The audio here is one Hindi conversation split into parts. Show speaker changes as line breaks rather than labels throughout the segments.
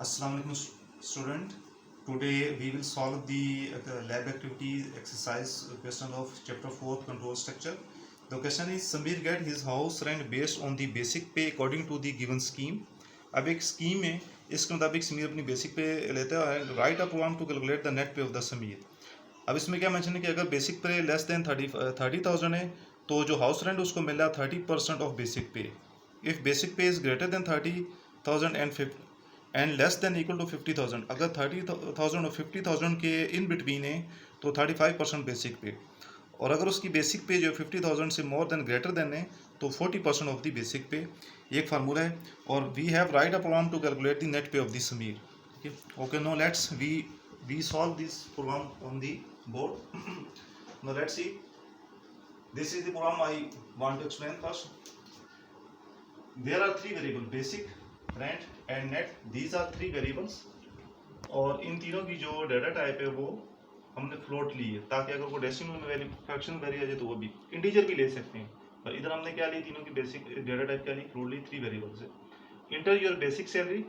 Assalamu alaikum student. Today we will solve the lab activity exercise question of chapter 4 control structure. The question is Samir get his house rent based on the basic pay according to the given scheme. अब एक स्कीम है, इसके मुताबिक समीर अपनी बेसिक पे लेता है and write a program to calculate the net pay of the Sameer. अब इसमें क्या मेंशन है कि अगर बेसिक पे लेस देन 30,000 है तो जो हाउस रेंट उसको मिल रहा है 30% off basic pay. If basic pay is greater than 30,000 and less than equal to 50,000, अगर 30,000 और 50,000 के इन बिटवीन है तो 35% बेसिक पे, और अगर उसकी बेसिक पे जो 50,000 से मोर देन ग्रेटर देन है तो 40% ऑफ द बेसिक पे. ये एक फार्मूला है और we have write a program to calculate the net pay of the Sameer. Okay, no let's we solve this program on the board. No let's see, this is the program I want to explain first. There are three variables, basic, rent and net. These are three variables और इन तीनों की जो डाटा टाइप है वो हमने फ्लोट ली है ताकि अगर वो डेसिमल वैल्यू फ्रैक्शन वैरी आ जाए तो वो भी इंटीजर भी ले सकते हैं. और इधर हमने क्या ली, तीनों की बेसिक डाटा टाइप क्या ली, फ्लोट ली, थ्री वेरिएबल्स है. इंटर योर बेसिक सैलरी,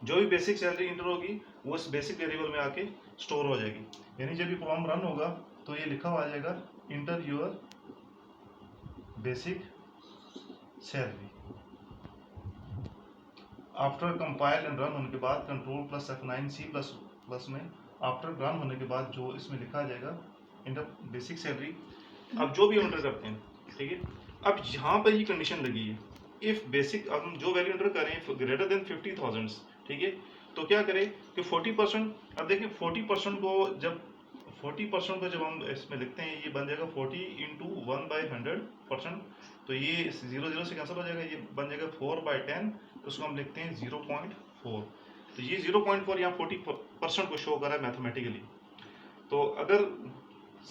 जो भी बेसिक सैलरी इंटर होगी वो इस बेसिक वेरिएबल में आके स्टोर हो जाएगी. यानी जब भी प्रोग्राम रन होगा तो ये लिखा हुआ आ जाएगा inter your basic salary. After compile and run होने के बाद कंट्रोल प्लस F9C प्लस में आफ्टर रन होने के बाद जो इसमें लिखा आ जाएगा इंटर बेसिक सैलरी. अब जो भी एंटर करते हैं, ठीक है. अब यहाँ पर ये कंडीशन लगी है, इफ बेसिक अब हम जो वैल्यू एंटर करें ग्रेटर देन 50,000, ठीक है, तो क्या करें कि 40%. अब देखिए 40% को जब हम इसमें लिखते हैं ये बन जाएगा 40 इंटू 1/100%. तो ये 0 से कैंसिल हो जाएगा, ये बन जाएगा 4/10. तो उसको हम लिखते हैं 0.4. तो ये 0.4 यहाँ 40% को शो कर रहा है मैथमेटिकली. तो अगर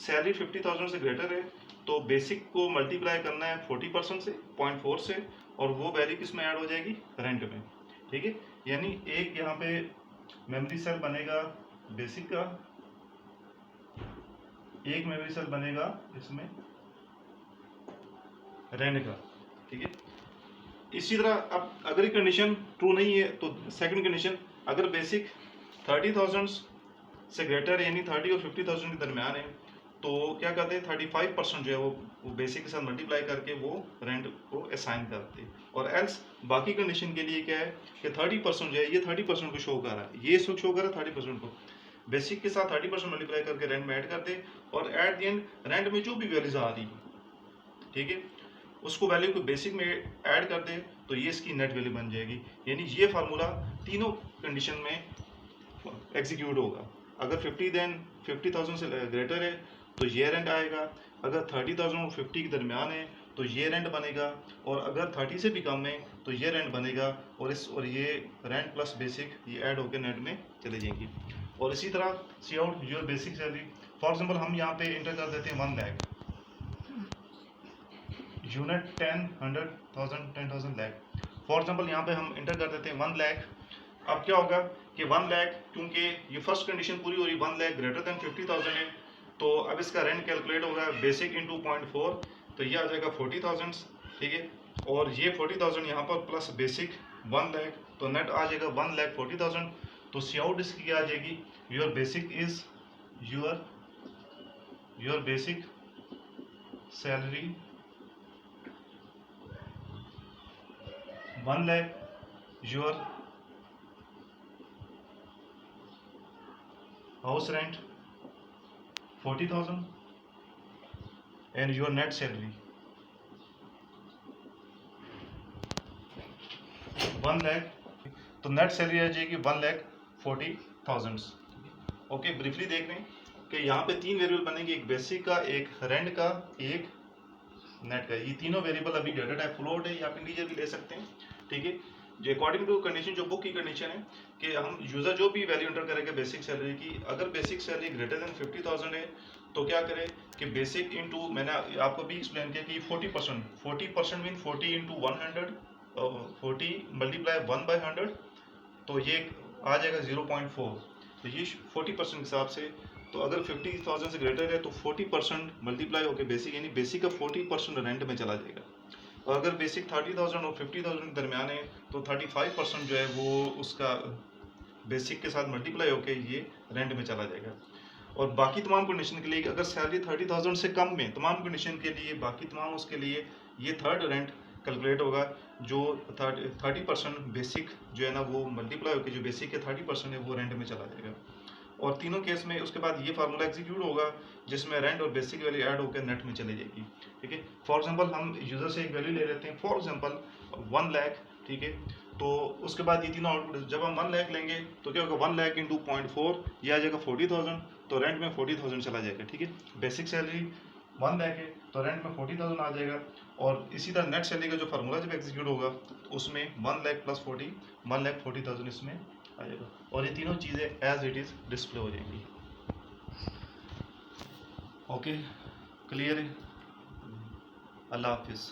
सैलरी 50,000 से ग्रेटर है तो बेसिक को मल्टीप्लाई करना है 40% से 0.4 से, और वो वैल्यू किस में ऐड हो जाएगी, रेंट में. ठीक है, यानी एक यहाँ पे मेमोरी सेल बनेगा बेसिक का, एक मेमोरी सेल बनेगा इसमें रेंट का. ठीक है, इसी तरह अब अगर ये कंडीशन ट्रू नहीं है तो सेकंड कंडीशन, अगर बेसिक 30,000 से ग्रेटर यानी 30 और 50,000 के दरमियान है तो क्या करते हैं 35% जो है वो बेसिक के साथ मल्टीप्लाई करके वो रेंट को असाइन करते हैं. और एल्स बाकी कंडीशन के लिए क्या है कि 30% जो है ये 30% को शो कर रहा है, ये शो कर रहा है 30% को, बेसिक के साथ 30% मल्टीप्लाई करके रेंट में ऐड करते और एट द एंड रेंट में जो भी वैल्यूज आ रही है, ठीक है, उसको वैल्यू को बेसिक में ऐड कर दे तो ये इसकी नेट वैल्यू बन जाएगी. यानी ये फार्मूला तीनों कंडीशन में एग्जीक्यूट होगा. अगर 50,000 से ग्रेटर है तो ये रेंट आएगा, अगर 30,000 और 50 के दरमियान है तो ये रेंट बनेगा, और अगर 30 से भी कम है तो ये रेंट बनेगा, और ये रेंट प्लस बेसिक ये ऐड होकर नेट में चले जाएंगी. और इसी तरह see out your basic salary. For example हम यहाँ पे इंटर कर देते हैं 1 lakh, unit 10, 100,000, 10,000 lakh. For example यहाँ पे हम इंटर कर देते हैं 1 लाख. अब क्या होगा कि 1 लाख, क्योंकि ये फर्स्ट कंडीशन पूरी हो रही, 1 लाख ग्रेटर देन 50,000 है, तो अब इसका रेंट कैलकुलेट होगा बेसिक इंटू 0.4, तो ये आ जाएगा 40,000. ठीक है, और ये 40,000 यहाँ पर प्लस बेसिक 1 लाख, तो नेट आ जाएगा 1,40,000. तो सी आउट इसकी क्या आ जाएगी, your basic is your basic salary 1 lakh, your house rent 40,000 and your net salary 1 lakh. तो नेट सैलरी आ जाएगी 1,40,000. ओके, ब्रीफली देख लें कि यहाँ पे तीन वेरिएबल बनेंगे, एक बेसिक का, एक रेंट का, एक नेट का. ये तीनों वेरिएबल अभी डाटा टाइप फ्लोट है या आप इंटीजर भी ले सकते हैं. ठीक है, जो अकॉर्डिंग टू कंडीशन, जो बुक की कंडीशन है कि हम यूज़र जो भी वैल्यू एंटर करेगा बेसिक सैलरी की, अगर बेसिक सैलरी ग्रेटर देन 50,000 है तो क्या करें कि बेसिक इंटू, मैंने आपको भी एक्सप्लेन किया कि 40% मीन 40 इंटू 100, 40 मल्टीप्लाई 1/100, तो ये आ जाएगा 0.4. तो ये 40% के हिसाब से, तो अगर 50,000 से ग्रेटर है तो 40% मल्टीप्लाई होकर बेसिक, यानी बेसिक का 40% रेंट में चला जाएगा. और अगर बेसिक 30,000 और 50,000 के दरमियान है तो 35% जो है वो उसका बेसिक के साथ मल्टीप्लाई होकर ये रेंट में चला जाएगा। और बाकी तमाम कंडीशन के लिए अगर सैलरी 30,000 से कम में तमाम कंडीशन के लिए बाकी तमाम उसके लिए ये थर्ड रेंट कैलकुलेट होगा, जो 30% बेसिक जो है ना वो मल्टीप्लाई होकर जो बेसिक है 30% है वो रेंट में चला जाएगा। और तीनों केस में उसके बाद ये फार्मूला एग्जीक्यूट होगा जिसमें रेंट और बेसिक वैल्यू ऐड होकर नेट में चली जाएगी। ठीक है, फॉर एग्जांपल हम यूज़र से एक वैल्यू ले लेते हैं, फॉर एग्जांपल 1 लाख। ठीक है, तो उसके बाद ये तीनों आउटपुट जब हम 1 लाख लेंगे तो क्या होगा, 1 लाख इंटू 0.4 ये आ जाएगा 40,000, तो रेंट में 40,000 चला जाएगा। ठीक है, बेसिक सैलरी 1 लाख है तो रेंट में 40,000 आ जाएगा। और इसी तरह नेट सैलरी का जो फार्मूला जब एग्जीक्यूट होगा तो उसमें 1 लाख प्लस 40 1,40,000 इसमें आ जाएगा। और ये तीनों चीज़ें एज इट इज़ डिस्प्ले हो जाएंगी। ओके, क्लियर है? अल्लाह हाफिज़।